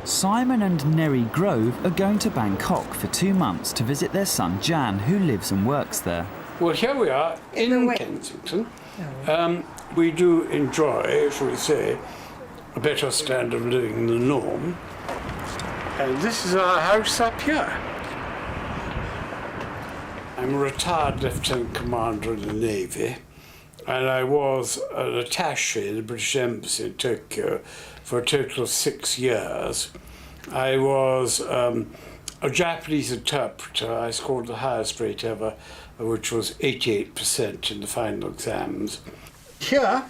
Simon and Neri Grove are going to Bangkok for 2 months to visit their son Jan, who lives and works there. Well, here we are in Kensington. We do enjoy, shall we say, a better standard of living than the norm. And this is our house up here. I'm a retired Lieutenant Commander in the Navy, and I was an attaché in the British Embassy in Tokyo for a total of 6 years. I was a Japanese interpreter. I scored the highest rate ever, which was 88% in the final exams. Here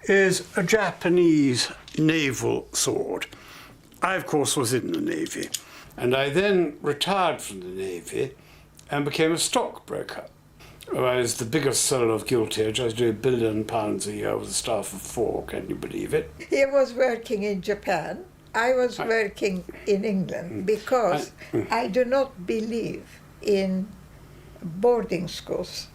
is a Japanese naval sword. I, of course, was in the Navy, and I then retired from the Navy and became a stockbroker. I was the biggest seller of gilt edge. I was doing £1 billion a year with a staff of 4, can you believe it? He was working in Japan. I was working in England because I do not believe in boarding schools.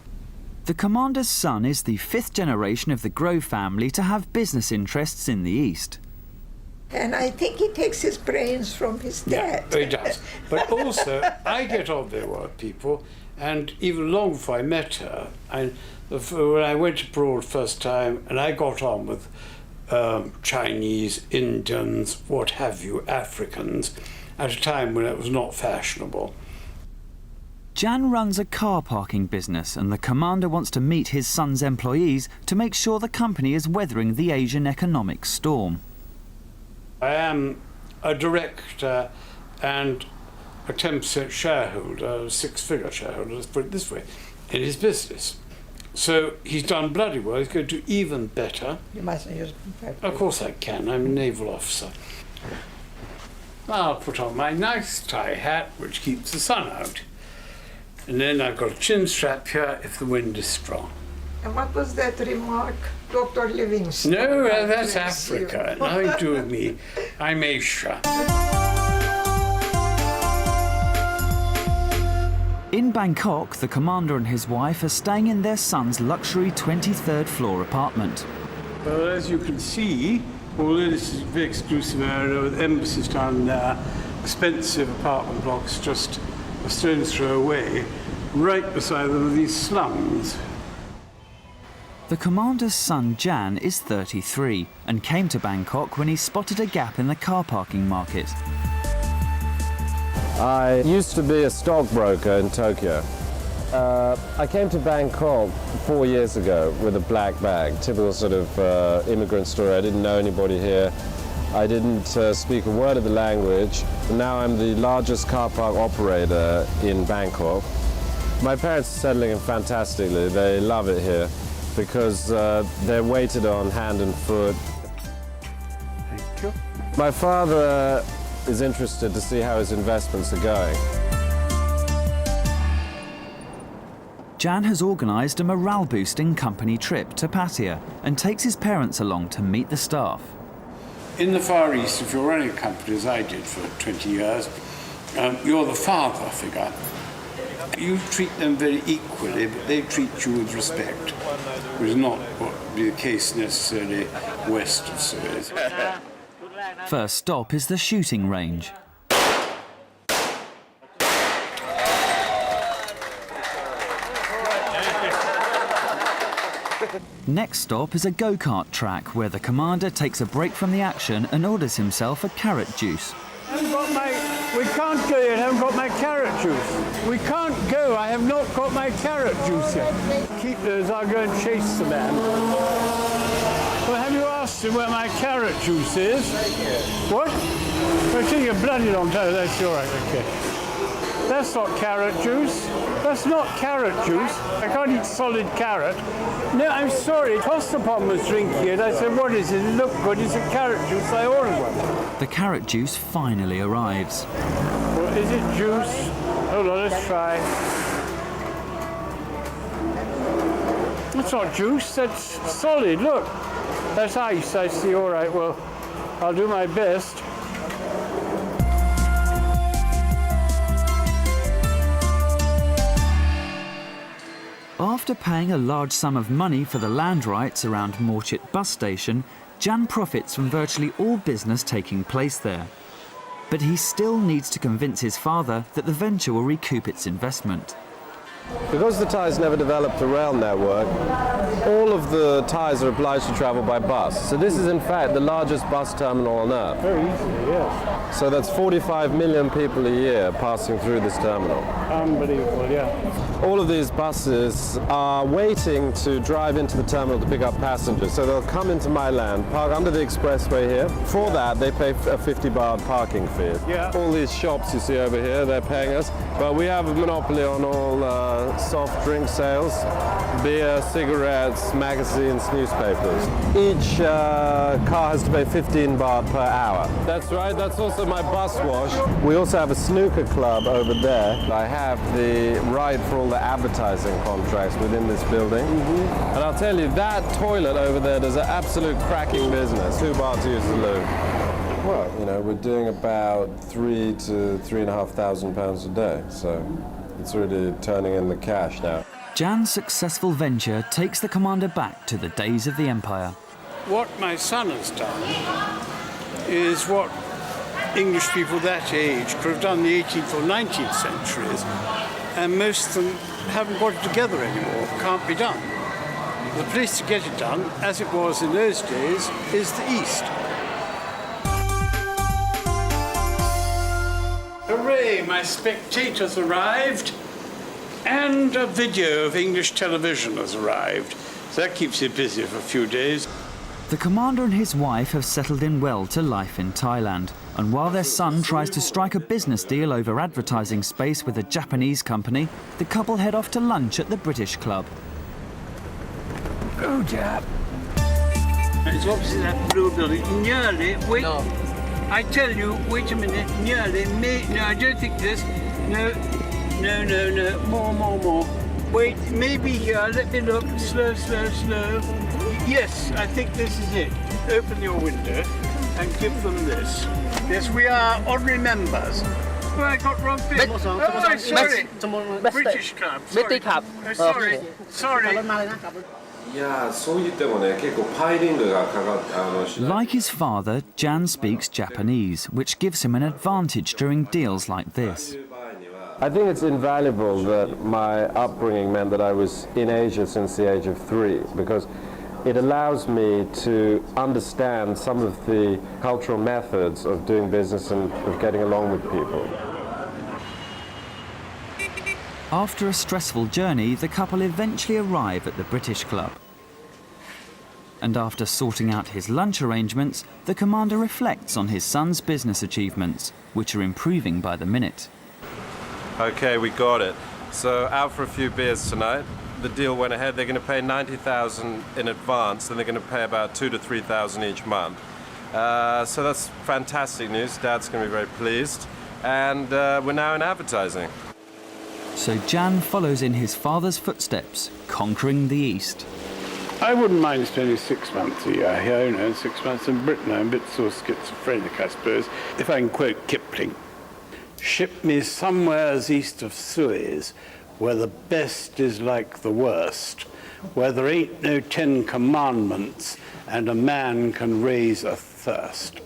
The commander's son is the 5th generation of the Grove family to have business interests in the East. And I think he takes his brains from his dad. Yeah, he does. But also, I get on very well with people, and even long before I met her, when I went abroad first time, and I got on with Chinese, Indians, what have you, Africans, at a time when it was not fashionable. Jan runs a car parking business, and the commander wants to meet his son's employees to make sure the company is weathering the Asian economic storm. I am a director and a 10% shareholder, a 6-figure shareholder, let's put it this way, in his business. So he's done bloody well. He's going to do even better. You mustn't use Of course I can. I'm a naval officer. I'll put on my nice tie hat, which keeps the sun out. And then I've got a chin strap here if the wind is strong. And what was that remark, Dr. Livingstone? No, that's Africa. Nothing to do with me. I'm Asia. In Bangkok, the commander and his wife are staying in their son's luxury 23rd floor apartment. Well, as you can see, although this is a very exclusive area with embassies down there, expensive apartment blocks just a stone's throw away, right beside them are these slums. The commander's son Jan is 33 and came to Bangkok when he spotted a gap in the car parking market. I used to be a stockbroker in Tokyo. I came to Bangkok 4 years ago with a black bag, typical sort of immigrant story. I didn't know anybody here. I didn't speak a word of the language. Now I'm the largest car park operator in Bangkok. My parents are settling in fantastically. They love it here because they're weighted on hand and foot. Thank you. My father is interested to see how his investments are going. Jan has organised a morale-boosting company trip to Pattaya and takes his parents along to meet the staff. In the Far East, if you're running a company, as I did for 20 years, you're the father figure. You treat them very equally, but they treat you with respect, which is not what would be the case necessarily west of Suez. First stop is the shooting range. Next stop is a go-kart track where the commander takes a break from the action and orders himself a carrot juice. We can't go yet, I haven't got my carrot juice. We can't go, I have not got my carrot juice yet. Keep those, I'll go and chase the man. Well, have you asked him where my carrot juice is? What? It'll take you a bloody long time, that's all right, okay. That's not carrot juice. That's not carrot juice. I can't eat solid carrot. No, I'm sorry. Tostapon was drinking it. I said, what is it? It looked good. It's a carrot juice. I ordered one. The carrot juice finally arrives. Well, is it juice? Hold on, let's try. That's not juice. That's solid. Look. That's ice. I see. All right. Well, I'll do my best. After paying a large sum of money for the land rights around Morchit bus station, Jan profits from virtually all business taking place there. But he still needs to convince his father that the venture will recoup its investment. Because the Thais never developed a rail network, all of the Thais are obliged to travel by bus. So this is in fact the largest bus terminal on earth. Very easily, yes. So that's 45 million people a year passing through this terminal. Unbelievable, yeah. All of these buses are waiting to drive into the terminal to pick up passengers. So they'll come into my land, park under the expressway here. For that, they pay a 50 baht parking fee. Yeah. All these shops you see over here, they're paying us. But we have a monopoly on all soft drink sales, beer, cigarettes, magazines, newspapers. Each car has to pay 15 baht per hour. That's right, that's also my bus wash. We also have a snooker club over there. I have the right for all the advertising contracts within this building. And I'll tell you, that toilet over there does an absolute cracking business. 2 baht to use the loo. Well, you know, we're doing about £3,000 to £3,500 a day, so it's really turning in the cash now. Jan's successful venture takes the commander back to the days of the empire. What my son has done is what English people that age could have done in the 18th or 19th centuries, and most of them haven't got it together anymore, can't be done. The place to get it done, as it was in those days, is the East. Hooray, my spectators arrived, and a video of English television has arrived. So that keeps you busy for a few days. The commander and his wife have settled in well to life in Thailand, and while their son tries to strike a business deal over advertising space with a Japanese company, the couple head off to lunch at the British Club. Go, Jap. It's opposite that blue building. Nearly, wait. No. I tell you, wait a minute. Nearly, no, I don't think this. No. More. Wait, maybe here. Let me look. Slow. Yes, I think this is it. Open your window and give them this. Yes, we are ordinary members. Oh, I got wrong thing. Oh, sorry. British Club. Sorry. Oh, sorry. Like his father, Jan speaks Japanese, which gives him an advantage during deals like this. I think it's invaluable that my upbringing meant that I was in Asia since the age of 3, because it allows me to understand some of the cultural methods of doing business and of getting along with people. After a stressful journey, the couple eventually arrive at the British Club. And after sorting out his lunch arrangements, the commander reflects on his son's business achievements, which are improving by the minute. Okay, we got it. So out for a few beers tonight. The deal went ahead. They're going to pay 90,000 in advance, and they're going to pay about 2,000 to 3,000 each month. So that's fantastic news. Dad's going to be very pleased. And we're now in advertising. So Jan follows in his father's footsteps, conquering the East. I wouldn't mind spending 6 months a year here, you know, 6 months in Britain. I'm a bit sort of schizophrenic, I suppose. If I can quote Kipling, ship me somewheres east of Suez, where the best is like the worst, where there ain't no 10 commandments and a man can raise a thirst.